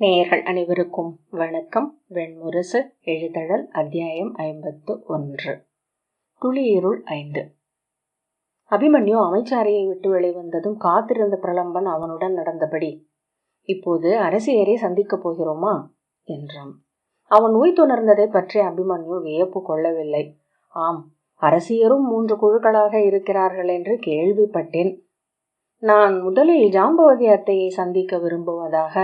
நேயர்கள் அனைவருக்கும் வணக்கம். வெண்முரசு எழுதழல் அத்தியாயம் 51. துளியிருள் 5. அபிமன்யு அமைச்சாரியை விட்டு வெளிவந்ததும் காத்திருந்த பிரலம்பன் அவனுடன் நடந்தபடி, இப்போது அரசியரை சந்திக்கப் போகிறோமா என்றான். அவன் உய்த்துணர்ந்ததை பற்றி அபிமன்யு வியப்பு கொள்ளவில்லை. ஆம், அரசியரும் 3 குழுக்களாக இருக்கிறார்கள் என்று கேள்விப்பட்டேன். நான் முதலில் ஜாம்பவதி அத்தையை சந்திக்க விரும்புவதாக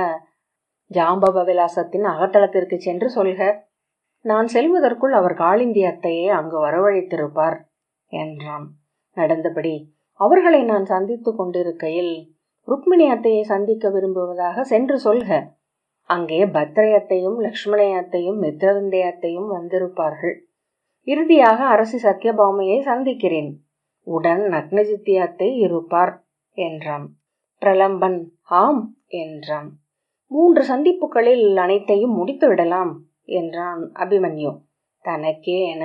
ஜாம்பவ விலாசத்தின் அகத்தளத்திற்கு சென்று சொல்க. நான் செல்வதற்குள் அவர் காளிந்தி அத்தையை அங்கு வரவழைத்திருப்பார் என்றான். நடந்தபடி அவர்களை நான் சந்தித்து கொண்டிருக்கையில் ருக்மிணி அத்தையை சந்திக்க விரும்புவதாக சென்று சொல்க. அங்கே பத்ரை அத்தையும் லக்ஷ்மணை அத்தையும் மித்ரவிந்தை அத்தையும் வந்திருப்பார்கள். இறுதியாக அரசி சத்யபாமையை சந்திக்கிறேன். உடன் நக்னஜித்தி அத்தை இருப்பார் என்றான். பிரலம்பன் ஆம் என்றான். 3 சந்திப்புகளில் அனைத்தையும் முடித்து விடலாம் என்றான் அபிமன்யு தனக்கே என.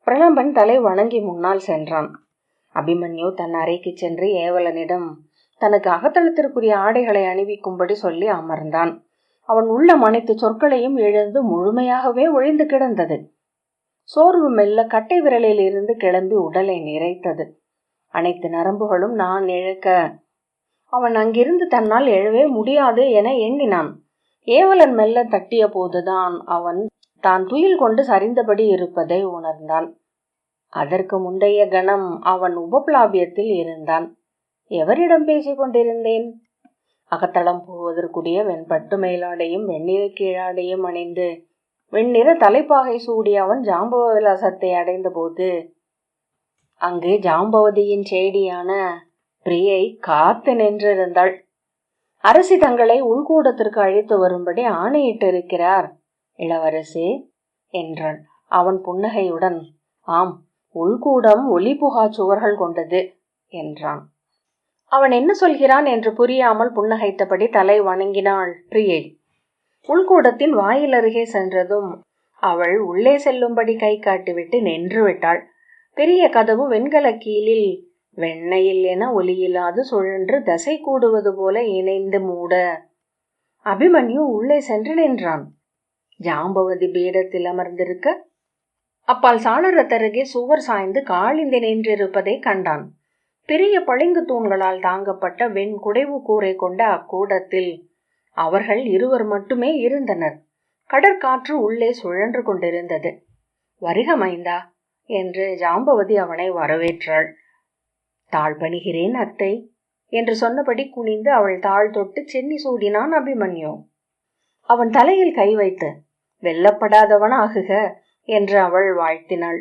பிரலம்பன் தலை வணங்கி முன்னால் சென்றான். அபிமன்யு தன் அறைக்கு சென்று ஏவலனிடம் தனக்கு அகத்தளத்திற்குரிய ஆடைகளை அணிவிக்கும்படி சொல்லி அமர்ந்தான். அவன் உள்ளம் அனைத்து சொற்களையும் இழந்து முழுமையாகவே ஒழிந்து கிடந்தது. சோர்வு மெல்ல கட்டை விரலில் இருந்து கிளம்பி உடலை நிறைத்தது. அனைத்து நரம்புகளும் நான் இழக்க அவன் அங்கிருந்து தன்னால் எழவே முடியாது என எண்ணினான். ஏவலன் மெல்ல தட்டிய போதுதான் அவன் தான் துயில் கொண்டு சரிந்தபடி இருப்பதை உணர்ந்தான். அதற்கு முந்தைய கணம் அவன் உபப்ளாபியத்தில் இருந்தான். எவரிடம் பேசிக் கொண்டிருந்தேன்? அகத்தளம் போவதற்குரிய வெண்பட்டு மேலாடையும் வெண்ணிற கீழாடையும் அணிந்து வெண்ணிற தலைப்பாகை சூடி அவன் ஜாம்பவ விலாசத்தை அடைந்த போது அங்கு ஜாம்பவதியின் சேடியான பிரியை காத்து நின்றிருந்தாள். அரசி தங்களை உள்கூடத்திற்கு அழைத்து வரும்படி ஆணையிட்டிருக்கிறார் இளவரசே என்றாள். அவன் புன்னகையுடன் ஆம், உள்கூடம் ஒளி புகா சுவர்கள் கொண்டது என்றான். அவன் என்ன சொல்கிறான் என்று புரியாமல் புன்னகைத்தபடி தலை வணங்கினாள் பிரியை. உள்கூடத்தின் வாயில் அருகே சென்றதும் அவள் உள்ளே செல்லும்படி கை காட்டிவிட்டு நின்று விட்டாள். பெரிய கதவு வெண்கல கீழில் வெண்ணையில் என ஒலியில்லாது சுழன்று தசை கூடுவது போல இணைந்து மூட அபிமன்யு உள்ளே சென்று நின்றான். ஜாம்பவதி பீடத்தில் அமர்ந்திருக்க அப்பால் சாளரத்தருகே சுவர் சாய்ந்து காளிந்தி நின்றிருப்பதை கண்டான். பெரிய பளிங்கு தூண்களால் தாங்கப்பட்ட வெண் குடைவு கூரை கொண்ட அக்கூடத்தில் அவர்கள் இருவர் மட்டுமே இருந்தனர். கடற்காற்று உள்ளே சுழன்று கொண்டிருந்தது. வருக மைந்தா என்று ஜாம்பவதி அவனை வரவேற்றாள். தாழ் பணிகிறேன் அத்தை என்று சொன்னபடி குனிந்து அவள் தாழ் தொட்டு சென்னி சூடினான் அபிமன்யு. அவன் தலையில் கை வைத்து வெல்லப்படாதவன் ஆகுக என்று அவள் வாழ்த்தினாள்.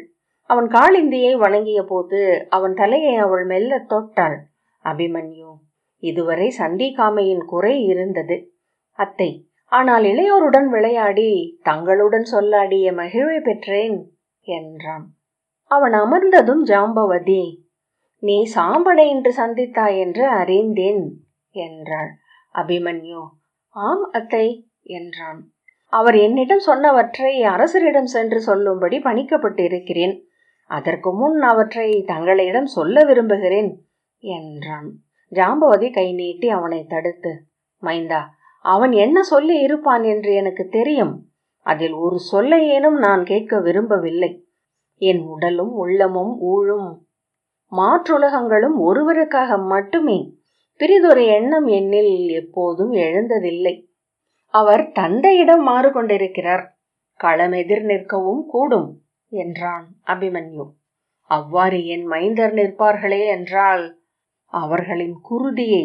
அவன் காளிந்தியை வணங்கிய போது அவன் தலையை அவள் மெல்ல தொட்டாள். அபிமன்யு, இதுவரை சந்திக்காமையின் குறை இருந்தது அத்தை, ஆனால் இளையோருடன் விளையாடி தங்களுடன் சொல்லாடிய மகிழ்வை பெற்றேன் என்றான். அவன் அமர்ந்ததும் ஜாம்பவதி, நீ சாம்பனை இன்று சந்தித்தாய் என்று அறிந்தேன் என்றாள். அபிமன்யு, ஆம் அத்தை என்றான். அவர் என்னிடம் சொன்னவற்றை அரசரிடம் சென்று சொல்லும்படி பணிக்கப்பட்டிருக்கிறேன். அதற்கு முன் அவற்றை தங்களிடம் சொல்ல விரும்புகிறேன் என்றான். ஜாம்பவதி கை நீட்டி அவனை தடுத்து, மைந்தா, அவன் என்ன சொல்லி இருப்பான் என்று எனக்கு தெரியும். அதில் ஒரு சொல்லையேனும் நான் கேட்க விரும்பவில்லை. என் உடலும் உள்ளமும் ஊழும் மாற்றுலகங்களும் ஒருவருக்காக மட்டுமே. பிரிதொரு எண்ணம் என்னில் எப்போதும் எழுந்ததில்லை. அவர் தந்தையிடம் மாறுகொண்டிருக்கிறார். களமெதிர் நிற்கவும் கூடும் என்றான் அபிமன்யு. அவ்வாறு என் மைந்தர் நிற்பார்களே என்றால் அவர்களின் குருதியை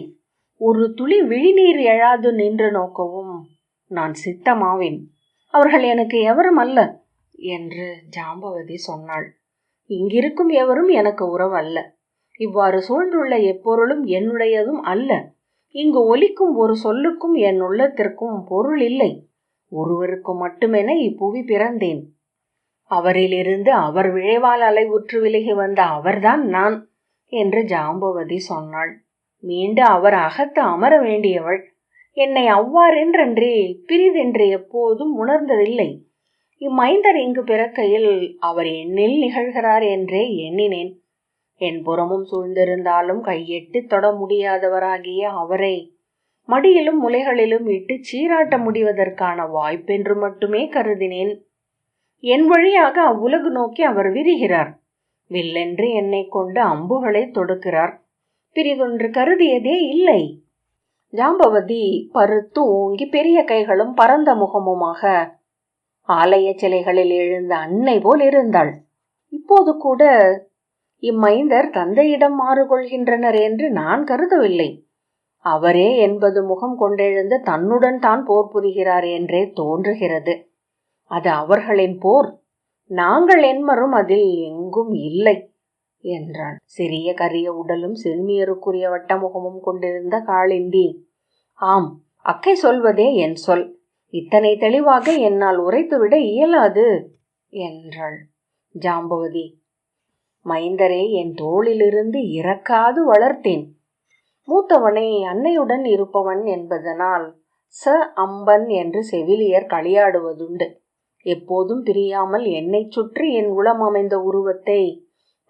ஒரு துளி விழிநீர் எழாது நின்று நோக்கவும் நான் சித்தமாவேன். அவர்கள் எனக்கு எவரும் அல்ல என்று ஜாம்பவதி சொன்னாள். இங்கிருக்கும் எவரும் எனக்கு உறவு அல்ல. இவ்வாறு சூழ்ந்துள்ள எப்பொருளும் என்னுடையதும் அல்ல. இங்கு ஒலிக்கும் ஒரு சொல்லுக்கும் என் உள்ளத்திற்கும் பொருள் இல்லை. ஒருவருக்கு மட்டுமென இப்புவி பிறந்தேன். அவரிலிருந்து அவர் விழைவால் அலைவுற்று விலகி வந்த அவர்தான் நான் என்று ஜாம்பவதி சொன்னாள். மீண்டு அவர் அகத்து அமர வேண்டியவள். என்னை அவ்வாறென்றன்றே பிரிதென்று எப்போதும் உணர்ந்ததில்லை. இம்மைந்தர் இங்கு பிறக்கையில் அவர் என்னில் நிகழ்கிறார் என்றே எண்ணினேன். என் புறமும் சூழ்ந்திருந்தாலும் கையெட்டி தொட முடியாதவராகிய அவரை மடியிலும் முலைகளிலும் இட்டு சீராட்ட முடிவதற்கான வாய்ப்பென்று மட்டுமே கருதினேன். என் வழியாக அவ்வுலகு நோக்கி அவர் விரிகிறார். வில்லென்று என்னை கொண்டு அம்புகளை தொடுக்கிறார். பிரிதொன்று கருதியதே இல்லை. ஜாம்பவதி பருத்து ஓங்கி பெரிய கைகளும் பரந்த முகமுமாக ஆலய சிலைகளில் எழுந்த அன்னை போல் இருந்தாள். இப்போது கூட இம்மைந்தர் தந்தையிடம் மாறுகொள்கின்றனர் என்று நான் கருதவில்லை. அவரே 80 முகம் கொண்டெழுந்த தன்னுடன் தான் போர் புரிகிறார் என்றே தோன்றுகிறது. அது அவர்களின் போர். நாங்கள் என்மரும் அதில் எங்கும் இல்லை என்றாள். சிறிய கரிய உடலும் சிறுமியருக்குரிய வட்டமுகமும் கொண்டிருந்த காளிந்தி, ஆம், அக்கை சொல்வதே என் சொல். இத்தனை தெளிவாக என்னால் உரைத்துவிட இயலாது என்றாள். ஜாம்பவதி, மைந்தரை என் தோளிலிருந்து இறக்காது வளர்த்தேன். மூத்தவனை அன்னையுடன் இருப்பவன் என்பதனால் அம்பன் என்று செவிலியர் களியாடுவதுண்டு. எப்போதும் பிரியாமல் என்னை சுற்றி என் உளம் அமைந்த உருவத்தை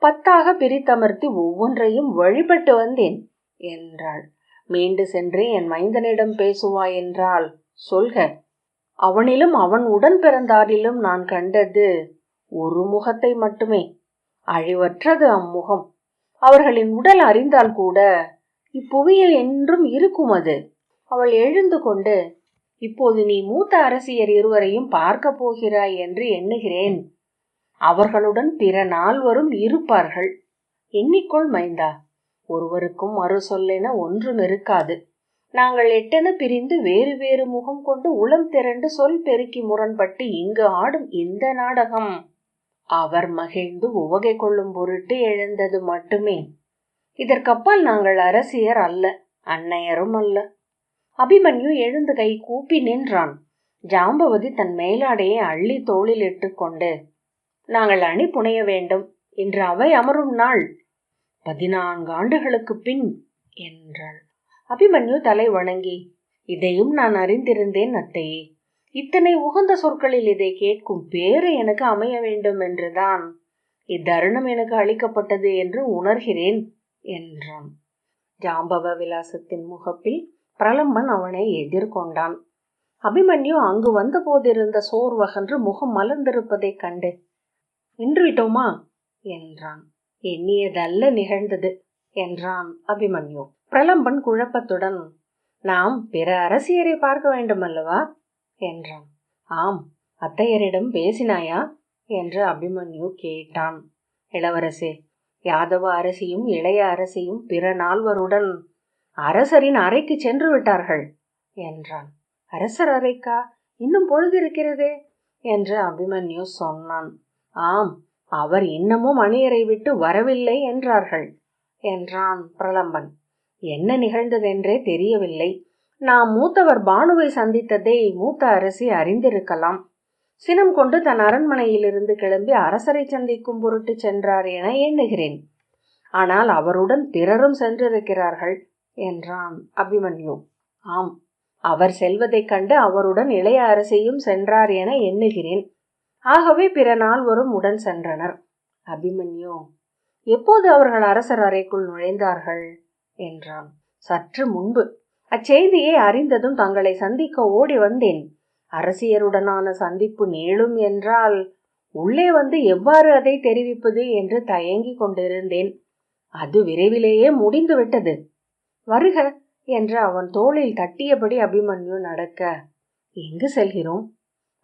10 பிரித்தமர்த்தி ஒவ்வொன்றையும் வழிபட்டு வந்தேன் என்றாள். மீண்டு சென்று என் மைந்தனிடம் பேசுவாய் என்றால் சொல்க. அவனிலும் அவன் உடன் பிறந்தாரிலும் நான் கண்டது ஒரு முகத்தை மட்டுமே. அழிவற்றது அம்முகம். அவர்களின் உடல் அறிந்தால் கூட இப்புவியில் என்றும் இருக்கும் அது. அவள் எழுந்து கொண்டு, இப்போது நீ மூத்த அரசியர் இருவரையும் பார்க்க போகிறாய் என்று எண்ணுகிறேன். அவர்களுடன் பிற 4 இருப்பார்கள். எண்ணிக்கொள் மைந்தா, ஒருவருக்கும் மறு சொல்லென ஒன்றும் இருக்காது. நாங்கள் 8 பிரிந்து வேறு வேறு முகம் கொண்டு உளம் திரண்டு சொல் பெருக்கி முரண்பட்டு இங்கு ஆடும் இந்த நாடகம் அவர் மகிழ்ந்து உவகை கொள்ளும் பொருட்டு எழுந்தது மட்டுமே. இதற்கப்பால் நாங்கள் அரசியர் அல்ல, அன்னையரும் அல்ல. அபிமன்யு எழுந்து கை கூப்பி நின்றான். ஜாம்பவதி தன் மேலாடையை அள்ளி தோளில் இட்டு கொண்டு, நாங்கள் அணி புனைய வேண்டும். இன்று அவை அமரும் நாள், 14 ஆண்டுகளுக்கு பின் என்றாள். அபிமன்யு தலை வணங்கி, இதையும் நான் அறிந்திருந்தேன் அத்தையே. இத்தனை உகந்த சொற்களில் இதை கேட்கும் பேறு எனக்கு அமைய வேண்டும் என்றுதான் இத்தருணம் எனக்கு அளிக்கப்பட்டது என்று உணர்கிறேன் என்றான். ஜாம்பவ விலாசத்தின் முகப்பில் பிரலம்பன் அவனை எதிர்கொண்டான். அபிமன்யு அங்கு வந்த போதிருந்த சோர்வகன்று முகம் மலர்ந்திருப்பதைக் கண்டு, நின்று விட்டோமா என்றான். எண்ணியதல்ல நிகழ்ந்தது என்றான் அபிமன்யு. பிரலம்பன் குழப்பத்துடன், நாம் பிற அரசியரை பார்க்க வேண்டும் அல்லவா என்றான். ஆம், அத்தையரிடம் பேசினாயா என்று அபிமன்யு கேட்டான். இளவரசே, யாதவ அரசியும் இளைய அரசியும் பிற 4 அரசரின் அறைக்கு சென்று விட்டார்கள் என்றான். அரசர் அறைக்கா? இன்னும் பொழுதிருக்கிறதே என்று அபிமன்யு சொன்னான். ஆம், அவர் இன்னமும் அணியரை விட்டு வரவில்லை என்றார்கள் என்றான் பிரலம்பன். என்ன நிகழ்ந்ததென்றே தெரியவில்லை. நாம் மூத்தவர் பானுவை சந்தித்ததை மூத்த அரசி அறிந்திருக்கலாம். சினம் கொண்டு தன் அரண்மனையிலிருந்து கிளம்பி அரசரை சந்திக்கும் பொருட்டு சென்றார் என எண்ணுகிறேன். ஆனால் அவருடன் பிறரும் சென்றிருக்கிறார்கள் என்றான் அபிமன்யு. ஆம், அவர் செல்வதைக் கண்டு அவருடன் இளைய அரசியும் சென்றார் என எண்ணுகிறேன். ஆகவே பிற 4 உடன் சென்றனர். அபிமன்யு, எப்போது அவர்கள் அரசர் அறைக்குள் நுழைந்தார்கள் என்றான். சற்று முன்பு. அச்செய்தியை அறிந்ததும் தங்களை சந்திக்க ஓடி வந்தேன். அரசியருடனான சந்திப்பு நீளும் என்றால் உள்ளே வந்து எவ்வாறு அதை தெரிவிப்பது என்று தயங்கிக் கொண்டிருந்தேன். அது விரைவிலேயே முடிந்துவிட்டது. வருக என்று அவன் தோளில் தட்டியபடி அபிமன்யு நடக்க, எங்கு செல்கிறோம்?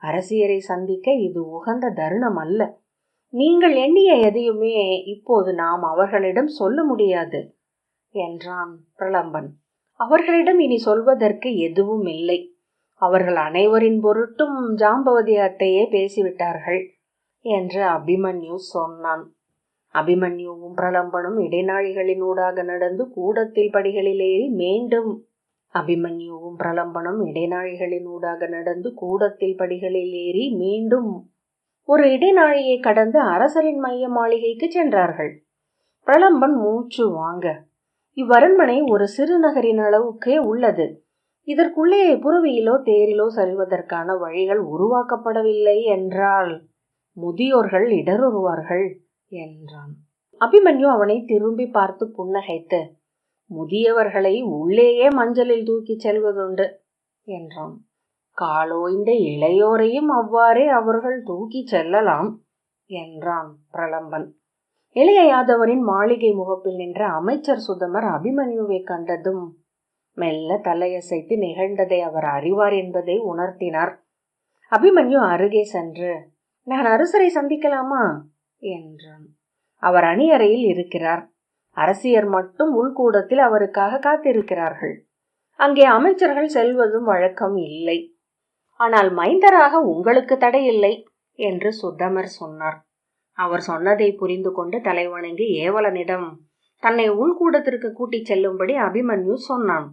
அரசியரை சந்திக்க இது உகந்த தருணம் அல்ல. நீங்கள் எண்ணிய எதையுமே இப்போது நாம் அவர்களிடம் சொல்ல முடியாது என்றான் பிரலம்பன். அவர்களிடம் இனி சொல்வதற்கு எதுவும் இல்லை. அவர்கள் அனைவரின் பொருட்டும் ஜாம்பவதி அத்தையே பேசிவிட்டார்கள் என்று அபிமன்யு சொன்னான். அபிமன்யுவும் பிரலம்பனும் இடைநாழிகளினூடாக நடந்து கூடத்தில் படிகளில் ஏறி மீண்டும் ஒரு இடைநாழியை கடந்து அரசரின் மைய மாளிகைக்கு சென்றார்கள். பிரலம்பன் மூச்சு வாங்க, இவ்வரண்மனை ஒரு சிறுநகரின் அளவுக்கே உள்ளது. இதற்குள்ளே புறவியிலோ தேரிலோ செல்வதற்கான வழிகள் உருவாக்கப்படவில்லை என்றால் முதியோர்கள் இடருவார்கள் என்றான். அபிமன்யு அவனை திரும்பி பார்த்து புன்னகைத்து, முதியவர்களை உள்ளேயே மஞ்சளில் தூக்கிச் செல்வதுண்டு என்றான். காலோய்ந்த இளையோரையும் அவ்வாறே அவர்கள் தூக்கிச் செல்லலாம் என்றான் பிரலம்பன். இளைய யாதவரின் மாளிகை முகப்பில் நின்ற அமைச்சர் சுதமர் அபிமன்யுவை கண்டதும் மெல்ல தலையசைத்து நிகழ்ந்ததை அவர் அறிவார் என்பதை உணர்த்தினார். அபிமன்யு அருகே சென்று, நான் அரசரை சந்திக்கலாமா என்றான். அவர் அணியறையில் இருக்கிறார். அரசியர் மட்டும் உள்கூடத்தில் அவருக்காக காத்திருக்கிறார்கள். அங்கே அமைச்சர்கள் செல்வதும் வழக்கம் இல்லை. ஆனால் மைந்தராக உங்களுக்கு தடையில்லை என்று சுத்தமர் சொன்னார். அவர் சொன்னதை புரிந்து கொண்டு தலைவணங்கி ஏவலனிடம் தன்னை உள்கூடத்திற்கு கூட்டிச் செல்லும்படி அபிமன்யு சொன்னான்.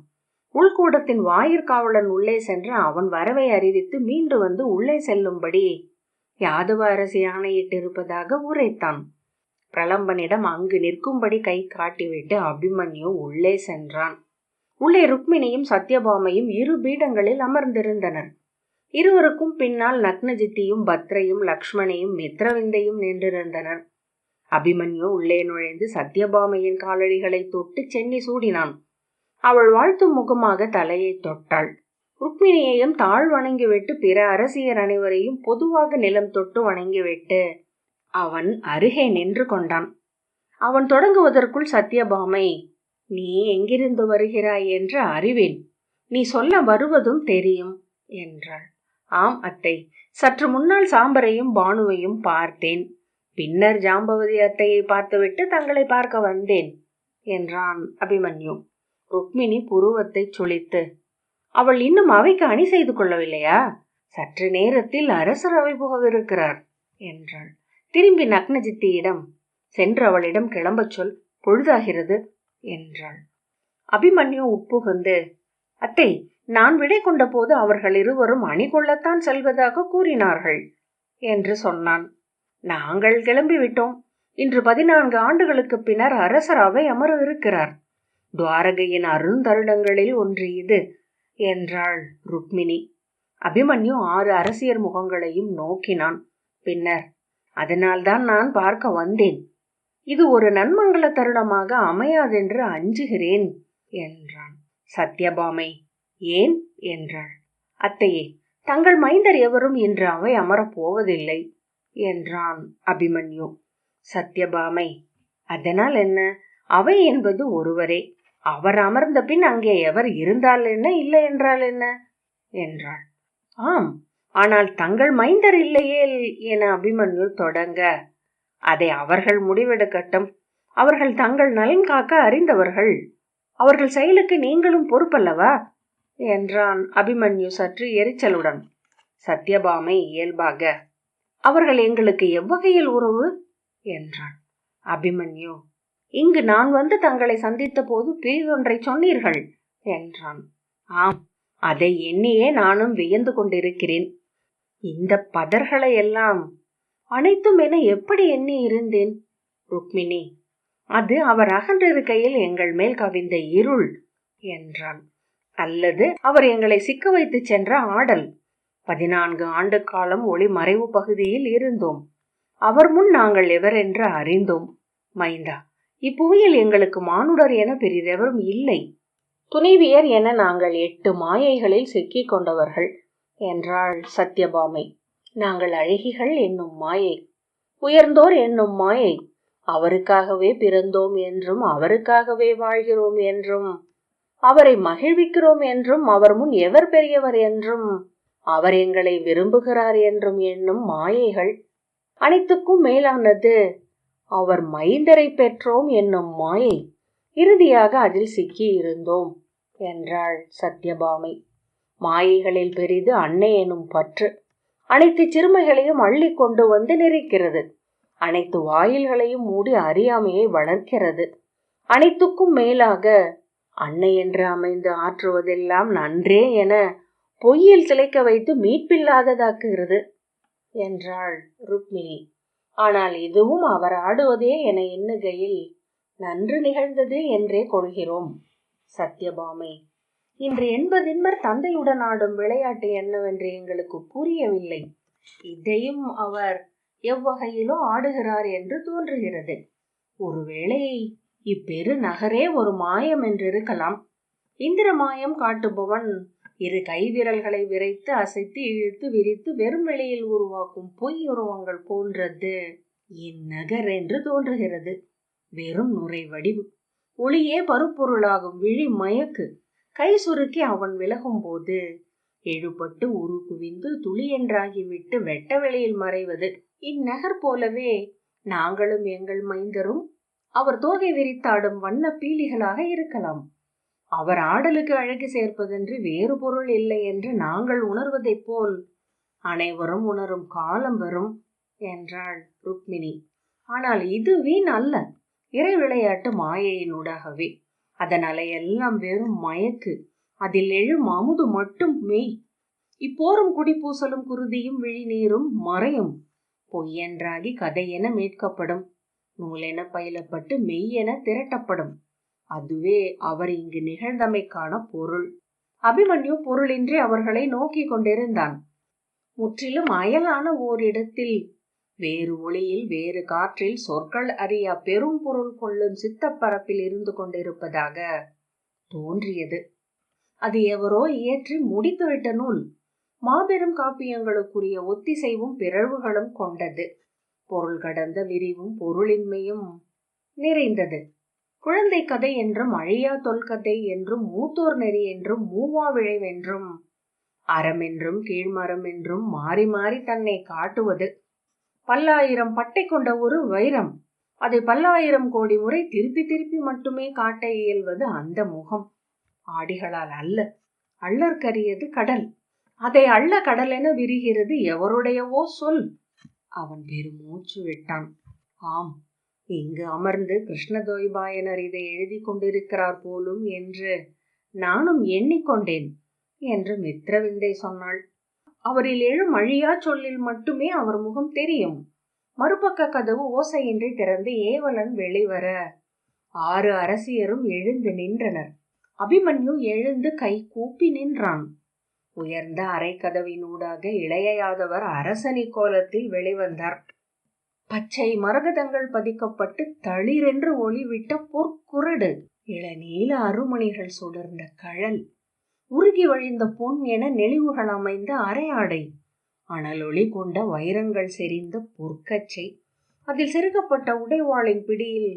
உள்கூடத்தின் வாயிற்காவலன் உள்ளே சென்று அவன் வரவை அறிவித்து மீண்டு வந்து உள்ளே செல்லும்படி யாதவ அரசி ஆணையிட்டிருப்பதாக உரைத்தான். பிரலம்பனிடம் அங்கு நிற்கும்படி கை காட்டிவிட்டு அபிமன்யு உள்ளே சென்றான். உள்ளே ருக்மிணியும் சத்யபாமையும் இரு பீடங்களில் அமர்ந்திருந்தனர். இருவருக்கும் பின்னால் நக்னஜித்தியும் பத்ரையும் லக்ஷ்மணையும் மித்ரவிந்தையும் நின்றிருந்தனர். அபிமன்யு உள்ளே நுழைந்து சத்யபாமையின் காலடிகளை தொட்டு சென்னி சூடினான். அவள் வாழ்த்தும் முகமாக தலையை தொட்டாள். ருக்மிணியையும் தாழ் வணங்கிவிட்டு பிற அரசியர் அனைவரையும் பொதுவாக நிலம் தொட்டு வணங்கிவிட்டு அவன் அருகே நின்று கொண்டான். அவன் தொடங்குவதற்குள் சத்யபாமை, நீ எங்கிருந்து வருகிறாய் என்று அறிவேன், நீ சொல்ல வருவதும் தெரியும் என்றாள். ஆம் அத்தை, சற்று முன்னால் சாம்பரையும் பானுவையும் பார்த்தேன். பின்னர் ஜாம்பவதி அத்தையை பார்த்துவிட்டு தங்களை பார்க்க வந்தேன் என்றான் அபிமன்யு. ருக்மிணி புருவத்தை சுளித்து, அவள் இன்னும் அவைக்கு அணி செய்து கொள்ளவில்லையா? சற்று நேரத்தில் அரசர் அவை புகவிருக்கிறார் என்றாள். திரும்பி நக்னஜித்தியிடம் சென்று அவளிடம் கிளம்பச் சொல், பொழுதாகிறது என்றாள். அபிமன்யு உட்புகுந்து, அத்தை, நான் விடை கொண்ட போது அவர்கள் இருவரும் அணி கொள்ளத்தான் செல்வதாக கூறினார்கள் என்று சொன்னான். நாங்கள் கிளம்பிவிட்டோம். இன்று 14 ஆண்டுகளுக்கு பின்னர் அரசர் அவை அமரவிருக்கிறார். துவாரகையின் அருந்தருடங்களில் ஒன்று இது என்றாள் ருக்மிணி. அபிமன்யு 6 அரசியர் முகங்களையும் நோக்கினான். பின்னர், அதனால்தான் நான் பார்க்க வந்தேன். இது ஒரு நன்மங்கள தருணமாக அமையாதென்று அஞ்சுகிறேன் என்றான். சத்யபாமை, ஏன் என்றாள். அத்தையே, தங்கள் மைந்தர் எவரும் இன்று அவை அமரப் போவதில்லை என்றான் அபிமன்யு. சத்யபாமை, அதனால் என்ன? அவை என்பது ஒருவரே. அவர் அமர்ந்த பின் அங்கே எவர் இருந்தால் என்ன, இல்லை என்றால் என்ன என்றாள். ஆம், ஆனால் தங்கள் மைந்தர் இல்லையே என அபிமன்யு தொடங்க, அதை அவர்கள் முடிவெடுக்கட்டும். அவர்கள் தங்கள் நலன் காக்க அறிந்தவர்கள். அவர்கள் செயலுக்கு நீங்களும் பொறுப்பல்லவா என்றான் அபிமன்யு சற்று எரிச்சலுடன். சத்யபாமை இயல்பாக, அவர்கள் எங்களுக்கு எவ்வகையில் உறவு என்றான். அபிமன்யு, இங்கு நான் வந்து தங்களை சந்தித்த போது பிரிதொன்றை சொன்னீர்கள் என்றான். ஆம், அதை எண்ணியே நானும் வியந்து கொண்டிருக்கிறேன். இந்த பதர்களை எல்லாம் அனைத்தும் என எப்படி எண்ணி இருந்தேன்? ருக்மிணி, அது அவர் அகன்றிருக்கையில் எங்கள் மேல் கவிந்த இருள் என்றான். அல்லது அவர் எங்களை சிக்க வைத்து சென்ற ஆடல். 14 ஆண்டு காலம் ஒளி மறைவு பகுதியில் இருந்தோம். அவர் முன் நாங்கள் எவரென்று அறிந்தோம். மைந்தா, இப்புவியில் எங்களுக்கு மானுடர் என பெரிதெவரும் இல்லை. துணைவியர் என நாங்கள் 8 மாயைகளில் சிக்கிக் கொண்டவர்கள் என்றாள் சத்யபாமை. நாங்கள் அழகிகள் என்னும் மாயை, உயர்ந்தோர் என்னும் மாயை, அவருக்காகவே பிறந்தோம் என்றும் அவருக்காகவே வாழ்கிறோம் என்றும் அவரை மகிழ்விக்கிறோம் என்றும் அவர் முன் எவர் பெரியவர் என்றும் அவர் எங்களை விரும்புகிறார் என்றும் எண்ணும் மாயைகள். அனைத்துக்கும் மேலானது அவர் மைந்தரை பெற்றோம் என்னும் மாயை. இறுதியாக அதில் சிக்கி இருந்தோம் என்றாள் சத்யபாமை. மாயைகளில் பெரிது அன்னை எனும் பற்று. அனைத்து சிறுமைகளையும் அள்ளி கொண்டு வந்து நெருக்கிறது. அனைத்து வாயில்களையும் மூடி அறியாமையை வளர்க்கிறது. அனைத்துக்கும் மேலாக அன்னை என்று அமைந்து ஆற்றுவதெல்லாம் நன்றே என பொய்யில் திளைக்க வைத்து மீட்பில்லாததாக்குகிறது என்றாள் ருக்மிணி. ஆனால் இதுவும் அவர் ஆடுவதே என எண்ணுகையில் நன்று நிகழ்ந்தது என்றே கொள்கிறோம். சத்யபாமை, இன்று என்பதின்மர் தந்தையுடன் ஆடும் விளையாட்டு என்னவென்று எங்களுக்கு புரியவில்லை. இதையும் அவர் எவ்வகையிலோ ஆடுகிறார் என்று தோன்றுகிறது. ஒருவேளை இப்பெரு நகரே ஒரு மாயம் என்றிருக்கலாம். இந்திர மாயம் காட்டுபவன் இரு கைவிரல்களை விரைத்து அசைத்து இழுத்து விரித்து வெறும் வெளியில் உருவாக்கும் பொய் உருவங்கள் போன்றது இந்நகர் என்று தோன்றுகிறது. வெறும் நுரை வடிவு, ஒளியே பருப்பொருளாகும் விழி மயக்கு. கை சுருக்கி அவன் விலகும் போது எழுபட்டு உரு குவிந்து துளி என்றாகிவிட்டு வெட்ட வெளியில் மறைவது. இந்நகர் போலவே நாங்களும் எங்கள் மைந்தரும் அவர் தோகை விரித்தாடும் வண்ண பீலிகளாக இருக்கலாம். அவர் ஆடலுக்கு அழகு சேர்ப்பதென்று வேறு பொருள் இல்லை என்று நாங்கள் உணர்வதைப் போல் அனைவரும் உணரும் காலம் வரும் என்றாள் ருக்மிணி. ஆனால் இது வீண் அல்ல, இறை விளையாட்டு மாயையினூடாகவே. அதன் அலையெல்லாம் வெறும் மயக்கு, அதில் எழும் அமுது மட்டும் மெய். இப்போரும் குடிப்பூசலும் குருதியும் விழிநீரும் மறையும். பொய்யென்றாகி கதையென மீட்கப்படும், நூலென பயிலப்பட்டு மெய்யென திரட்டப்படும். அதுவே அவர் இங்கு நிகழ்ந்தமைக்கான பொருள். அபிமன்யு பொருளின்றி அவர்களை நோக்கி கொண்டிருந்தான். முற்றிலும் அயலான ஓரிடத்தில் வேறு ஒளியில் வேறு காற்றில் சொற்கள் அறியா பெரும் பொருள் கொள்ளும் சித்தப்பரப்பில் இருந்து கொண்டிருப்பதாக தோன்றியது. அது எவரோ இயற்றி முடித்துவிட்ட நூல். மாபெரும் காப்பியங்களுக்குரிய ஒத்திசைவும் பிறழ்வுகளும் கொண்டது. பொருள் கடந்த விரிவும் பொருளின்மையும் நிறைந்தது. குழந்தை கதை என்றும் அழியா தொல்கதை என்றும் மூத்தோர் நெறி என்றும் மூவா விழைவென்றும் அறம் என்றும் கீழ்மரம் என்றும் மாறி மாறி தன்னை காட்டுவது. பல்லாயிரம் பட்டை கொண்ட ஒரு வைரம், அதை பல்லாயிரம் கோடி முறை திருப்பி திருப்பி மட்டுமே காட்ட இயல்வது அந்த முகம். ஆடிகளால் அல்ல, அள்ளற்கரியது கடல். அதை அள்ள கடலென விரிகிறது எவருடையவோ சொல். அவன் பெருமூச்சு விட்டான். ஆம், இங்கு அமர்ந்து கிருஷ்ணதோய்பாயனர் இதை எழுதி கொண்டிருக்கிறார் போலும் என்று நானும் எண்ணிக்கொண்டேன் என்று மித்ரவிந்தை சொன்னாள். அவரில் எழும் அழியா சொல்லில் மட்டுமே அவர் முகம் தெரியும். மறுபக்க கதவு ஓசையின்றி திறந்து ஏவலன் வெளிவர 6 அரசியரும் எழுந்து நின்றனர். அபிமன்யு எழுந்து கை கூப்பி நின்றான். உயர்ந்த அரை கதவினூடாக இளைய யாதவர் அரசனி கோலத்தில் வெளிவந்தார். பச்சை மரகதங்கள் பதிக்கப்பட்டு தளிரென்று ஒளிவிட்ட பொற்குரடு, இளநீல அருமணிகள் சுடர்ந்த கழல், உருகி வழிந்த பொன் என நெளிவுகள் அமைந்த அரையாடை, அனலொளி கொண்ட வைரங்கள் செறிந்த பொற்கச்சை, அதில் செருகப்பட்ட உடைவாளின் பிடியில்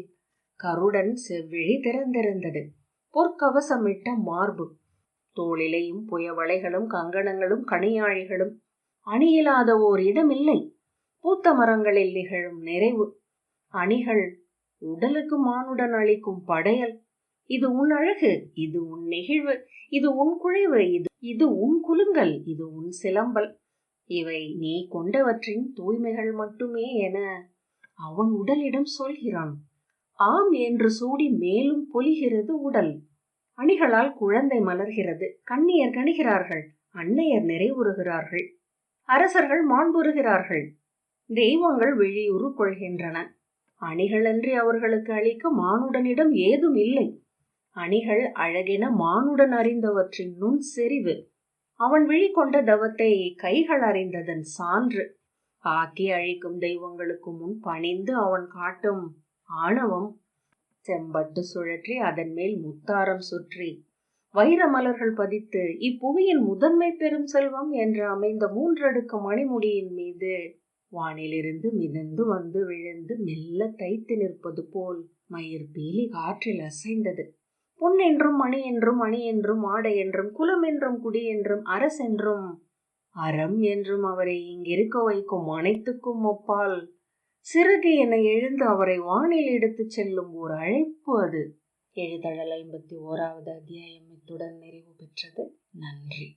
கருடன் செவ்விழி திறந்திருந்தது. பொற்கவசமிட்ட மார்பு, தோளிலையும் புயவளைகளும் கங்கணங்களும் கணியாழிகளும், அணியில்லாத ஓர் இடமில்லை. பூத்த மரங்களில் நிகழும் நிறைவு, அணிகள் உடலுக்கு மானுடன் அளிக்கும் படையல். இது உன் அழகு, இது உன் நெகிழ்வு, இது உன் குழைவு, இது உன் குலுங்கல், இது உன் சிலம்பல். இவை நீ கொண்டவற்றின் தூய்மைகள் மட்டுமே என அவன் உடலிடம் சொல்கிறான். ஆம் என்று சூடி மேலும் பொலிகிறது உடல். அணிகளால் குழந்தை மலர்கிறது, கண்ணியர் கணிகிறார்கள், அன்னையர் நிறைவுறுகிறார்கள், அரசர்கள் மாண்புறுகிறார்கள், தெய்வங்கள் வெளியுறு கொள்கின்றன. அணிகளன்றி அவர்களுக்கு அளிக்க மானுடனிடம் ஏதும் இல்லை. அணிகள் அழகென மானுடன் அறிந்தவற்றின் நுண் செறிவு. அவன் விழி கொண்ட தவத்தை கைகள் அறிந்ததன் சான்று. ஆக்கி அழிக்கும் தெய்வங்களுக்கு முன் பணிந்து அவன் காட்டும் ஆணவம். செம்பட்டு சுழற்றி அதன் மேல் முத்தாரம் சுற்றி வைர மலர்கள் பதித்து இப்புவியின் முதன்மை பெரும் செல்வம் என்று அமைந்த 3 அடுக்கு மணிமுடியின் மீது வானிலிருந்து மிதந்து வந்து விழுந்து மெல்ல தைத்து நிற்பது போல் மயிர் பீலி காற்றில் அசைந்தது. பொன் என்றும் மணி என்றும் அணி என்றும் ஆடை என்றும் குலம் என்றும் குடி என்றும் அரசென்றும் அறம் என்றும் அவரை இங்கிருக்க வைக்கும் அனைத்துக்கும் ஒப்பால் சிறகு என எழுந்து அவரை வானில் எடுத்துச் செல்லும் ஓர் அழைப்பு அது. எழுதழல் 51வது அத்தியாயம் இத்துடன் நிறைவு பெற்றது. நன்றி.